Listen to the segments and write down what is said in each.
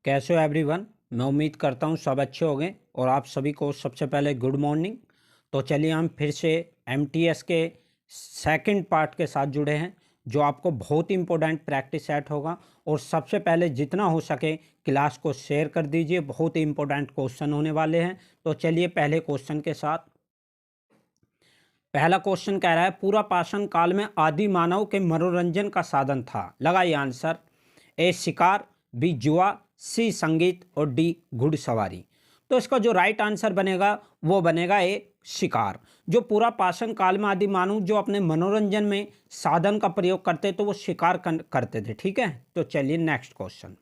कैसे हो एवरीवन। मैं उम्मीद करता हूँ सब अच्छे होंगे और आप सभी को सबसे पहले गुड मॉर्निंग। तो चलिए हम फिर से एमटीएस के सेकंड पार्ट के साथ जुड़े हैं, जो आपको बहुत ही इंपॉर्टेंट प्रैक्टिस सेट होगा। और सबसे पहले जितना हो सके क्लास को शेयर कर दीजिए, बहुत ही इंपॉर्टेंट क्वेश्चन होने वाले हैं। तो चलिए पहले क्वेश्चन के साथ। पहला क्वेश्चन कह रहा है, पूरा पाषाण काल में आदि मानव के मनोरंजन का साधन था। लगाइए आंसर। ए शिकार, बी जुआ, सी संगीत और डी घुड़सवारी। तो इसका जो राइट आंसर बनेगा वो बनेगा ए शिकार। जो पूरा पाषाण काल में आदि मानव जो अपने मनोरंजन में साधन का प्रयोग करते तो वो शिकार करते थे। ठीक है, तो चलिए नेक्स्ट क्वेश्चन।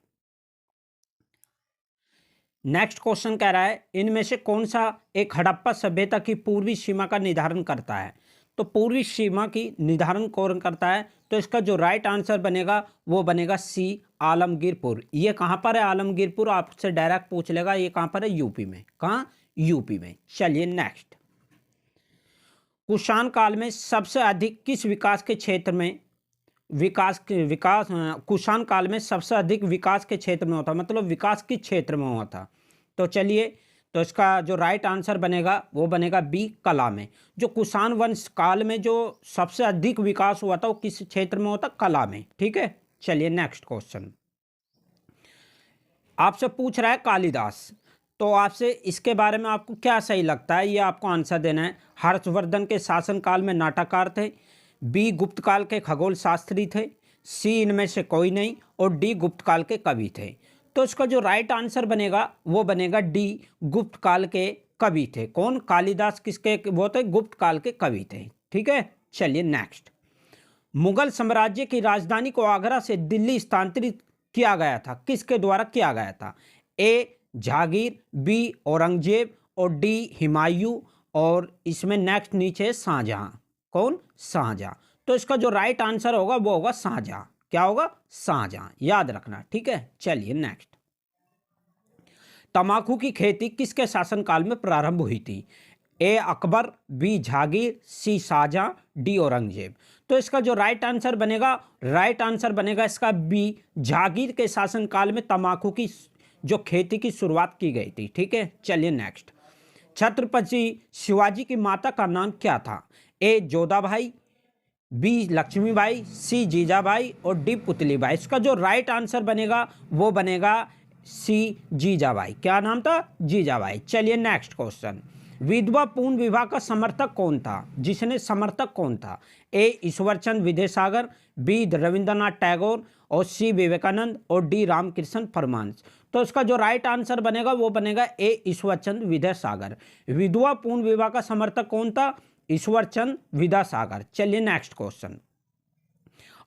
नेक्स्ट क्वेश्चन कह रहा है, इनमें से कौन सा एक हड़प्पा सभ्यता की पूर्वी सीमा का निर्धारण करता है। तो पूर्वी सीमा की निर्धारण कौन करता है, तो इसका जो राइट आंसर बनेगा वो बनेगा सी आलमगीरपुर। ये कहाँ पर है आलमगीरपुर, आपसे डायरेक्ट पूछ लेगा ये कहाँ पर है, यूपी में। कहाँ, यूपी में। चलिए नेक्स्ट। कुषाण काल में सबसे अधिक किस विकास के क्षेत्र में कुषाण काल में सबसे अधिक विकास के क्षेत्र में होता, मतलब विकास किस क्षेत्र में हुआ था। तो चलिए, तो इसका जो राइट आंसर बनेगा वो बनेगा बी कला में। जो कुषाण वंश काल में जो सबसे अधिक विकास हुआ था वो किस क्षेत्र में होता, कला में। ठीक है, चलिए नेक्स्ट क्वेश्चन। आपसे पूछ रहा है कालिदास, तो आपसे इसके बारे में आपको क्या सही लगता है, ये आपको आंसर देना है। हर्षवर्धन के शासन काल में नाटककार थे, बी गुप्त काल के खगोल शास्त्री थे, सी इनमें से कोई नहीं और डी गुप्त काल के कवि थे। तो इसका जो राइट आंसर बनेगा वो बनेगा डी गुप्त काल के कवि थे। कौन, कालिदास किसके वो थे, गुप्त काल के कवि थे। ठीक है, चलिए नेक्स्ट। मुगल साम्राज्य की राजधानी को आगरा से दिल्ली स्थानांतरित किया गया था, किसके द्वारा किया गया था। ए जहांगीर, बी औरंगजेब और डी हुमायूं और इसमें नेक्स्ट नीचे शाहजहां। कौन, शाहजहां। तो इसका जो राइट आंसर होगा वो होगा शाहजहां। क्या होगा, शाहजहां, याद रखना। ठीक है, चलिए नेक्स्ट। तंबाकू की खेती किसके शासनकाल में प्रारंभ हुई थी। ए अकबर, बी जहांगीर, सी शाहजहां, डी औरंगजेब। तो इसका जो राइट आंसर बनेगा इसका बी जहांगीर के शासनकाल में तंबाकू की जो खेती की शुरुआत की गई थी। ठीक है, चलिए नेक्स्ट। छत्रपति शिवाजी की माता का नाम क्या था। ए जोधाबाई, बी लक्ष्मीबाई, सी जीजाबाई और डी पुतलीबाई। इसका जो राइट आंसर बनेगा वो बनेगा सी जीजाबाई। क्या नाम था, जीजाबाई। चलिए नेक्स्ट क्वेश्चन। विधवा पूर्ण विवाह का समर्थक कौन था, जिसने समर्थक कौन था। ए ईश्वरचंद विद्यासागर, बी रविंद्रनाथ टैगोर और सी विवेकानंद और डी रामकृष्ण परमहंस। तो इसका जो राइट आंसर बनेगा वो बनेगा ए ईश्वरचंद विद्यासागर। विधवा पूर्ण विवाह का समर्थक कौन था, ईश्वरचंद विद्यासागर। चलिए नेक्स्ट क्वेश्चन।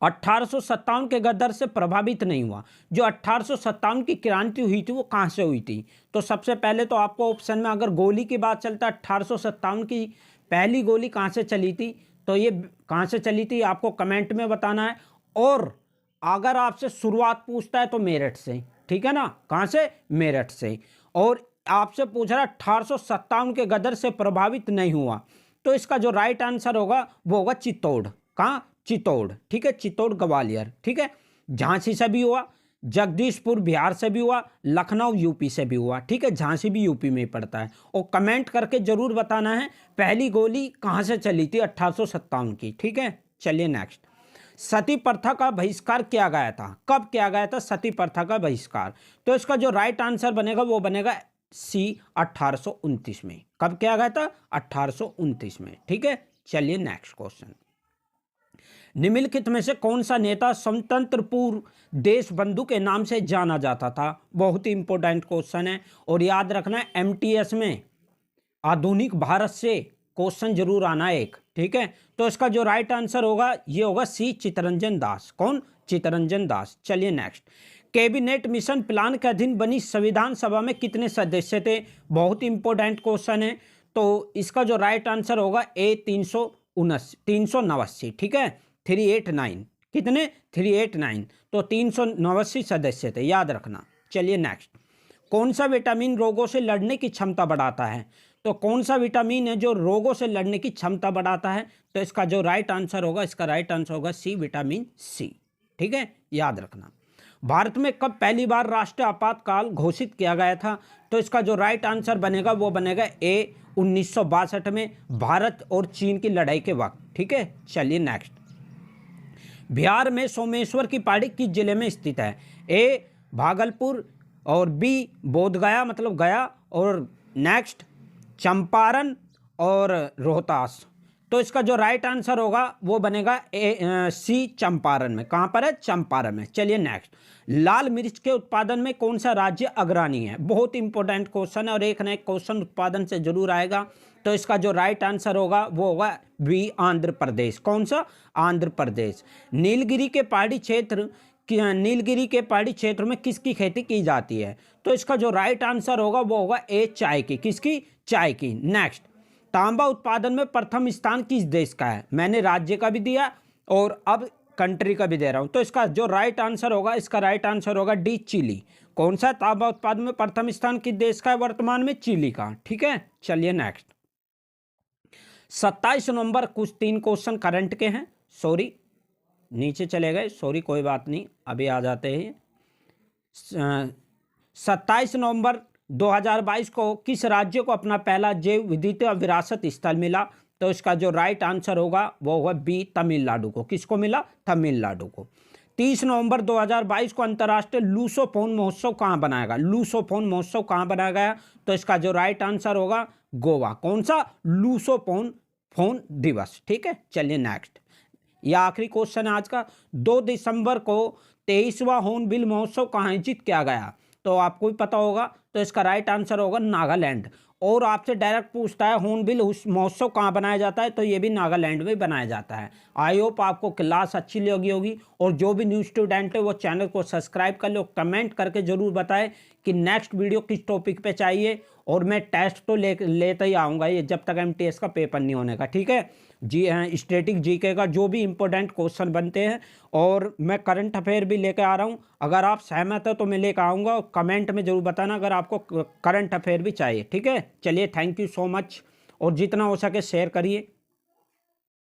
1857 के गदर से प्रभावित नहीं हुआ। जो 1857 की क्रांति हुई थी वो कहाँ से हुई थी। तो सबसे पहले तो आपको ऑप्शन में अगर गोली की बात चलता है, 1857 की पहली गोली कहाँ से चली थी, तो ये कहाँ से चली थी आपको कमेंट में बताना है। और अगर आपसे शुरुआत पूछता है तो मेरठ से। ठीक है ना, कहाँ से, मेरठ से। और आपसे पूछ रहा है 1857 के गदर से प्रभावित नहीं हुआ, तो इसका जो राइट आंसर होगा वो होगा चित्तौड़। कहाँ, चित्तौड़। ठीक है, चित्तौड़ ग्वालियर। ठीक है, झांसी से भी हुआ, जगदीशपुर बिहार से भी हुआ, लखनऊ यूपी से भी हुआ। ठीक है, झांसी भी यूपी में ही पड़ता है। और कमेंट करके जरूर बताना है पहली गोली कहाँ से चली थी 1857 की। ठीक है, चलिए नेक्स्ट। सती प्रथा का बहिष्कार किया गया था, कब किया गया था सती प्रथा का बहिष्कार। तो इसका जो राइट आंसर बनेगा वो बनेगा सी 1829 में। कब किया गया था, 1829 में। ठीक है, चलिए नेक्स्ट क्वेश्चन। निम्नलिखित में से कौन सा नेता स्वतंत्र पूर्व देश बंधु के नाम से जाना जाता था। बहुत ही इंपॉर्टेंट क्वेश्चन है और याद रखना है एमटीएस में आधुनिक भारत से क्वेश्चन जरूर आना है एक। ठीक है, तो इसका जो राइट आंसर होगा ये होगा सी चित्तरंजन दास। कौन, चित्तरंजन दास। चलिए नेक्स्ट। कैबिनेट मिशन प्लान के अधीन बनी संविधान सभा में कितने सदस्य थे। बहुत इंपॉर्टेंट क्वेश्चन है। तो इसका जो राइट आंसर होगा ए 389। ठीक है, 389 कितने, 389। तो 389 सदस्य थे, याद रखना। चलिए नेक्स्ट। कौन सा विटामिन रोगों से लड़ने की क्षमता बढ़ाता है। तो कौन सा विटामिन है जो रोगों से लड़ने की क्षमता बढ़ाता है, तो इसका जो राइट आंसर होगा, इसका राइट आंसर होगा सी विटामिन सी। ठीक है, याद रखना। भारत में कब पहली बार राष्ट्रीय आपातकाल घोषित किया गया था? तो इसका जो राइट आंसर बनेगा वो बनेगा ए 1962 में, भारत और चीन की लड़ाई के वक्त। ठीक है, चलिए नेक्स्ट। बिहार में सोमेश्वर की पहाड़ी किस जिले में स्थित है? ए भागलपुर, और बी बोधगया मतलब गया, और नेक्स्ट चंपारण और रोहतास। तो इसका जो राइट आंसर होगा वो बनेगा सी चंपारण में। कहाँ पर है? चंपारण में। चलिए नेक्स्ट। लाल मिर्च के उत्पादन में कौन सा राज्य अग्रणी है? बहुत इंपॉर्टेंट क्वेश्चन है और एक ना एक क्वेश्चन उत्पादन से जरूर आएगा। तो इसका जो राइट आंसर होगा वो होगा बी आंध्र प्रदेश। कौन सा? आंध्र प्रदेश। नीलगिरी के पहाड़ी क्षेत्र में किसकी खेती की जाती है? तो इसका जो राइट आंसर होगा वो होगा ए चाय की। किसकी? चाय की। नेक्स्ट। तांबा उत्पादन में प्रथम स्थान किस देश का है? मैंने राज्य का भी दिया और अब कंट्री का भी दे रहा हूं। तो इसका जो राइट आंसर होगा, इसका राइट आंसर होगा डी चिली। कौन सा तांबा उत्पादन में प्रथम स्थान किस देश का है वर्तमान में? चिली का। ठीक है, चलिए नेक्स्ट। 27 नवंबर कुछ 3 क्वेश्चन करंट के हैं। सॉरी, नीचे चले गए, सॉरी, कोई बात नहीं, अभी आ जाते हैं। 27 नवंबर 2022 को किस राज्य को अपना पहला जैव विविधता विरासत स्थल मिला? तो इसका जो राइट आंसर होगा वो होगा बी तमिलनाडु को। किसको मिला? तमिलनाडु को। 30 नवंबर 2022 को अंतर्राष्ट्रीय लूसोफोन महोत्सव कहाँ बनाया गया? लूसोफोन महोत्सव कहाँ बनाया गया? तो इसका जो राइट आंसर होगा गोवा। कौन सा? लूसोफोन दिवस। ठीक है, चलिए नेक्स्ट। यह आखिरी क्वेश्चन है आज का। 2 दिसंबर को 23वां हॉर्नबिल महोत्सव कहाँ आयोजित किया गया? तो आपको भी पता होगा। तो इसका राइट आंसर होगा नागालैंड। और आपसे डायरेक्ट पूछता है हॉर्नबिल महोत्सव कहाँ बनाया जाता है? तो ये भी नागालैंड में बनाया जाता है। आई होप आपको क्लास अच्छी लगी होगी। और जो भी न्यू स्टूडेंट है वो चैनल को सब्सक्राइब कर लो, कमेंट करके जरूर बताएं कि नेक्स्ट वीडियो किस टॉपिक पे चाहिए। और मैं टेस्ट तो लेते ही आऊँगा ये, जब तक MTS का पेपर नहीं होने का। ठीक है जी, स्टैटिक जीके का जो भी इंपॉर्टेंट क्वेश्चन बनते हैं, और मैं करंट अफेयर भी लेकर आ रहा हूँ। अगर आप सहमत हो तो मैं लेकर आऊँगा, और कमेंट में जरूर बताना अगर आपको करंट अफेयर भी चाहिए। ठीक है, चलिए, थैंक यू सो मच, और जितना हो सके शेयर करिए।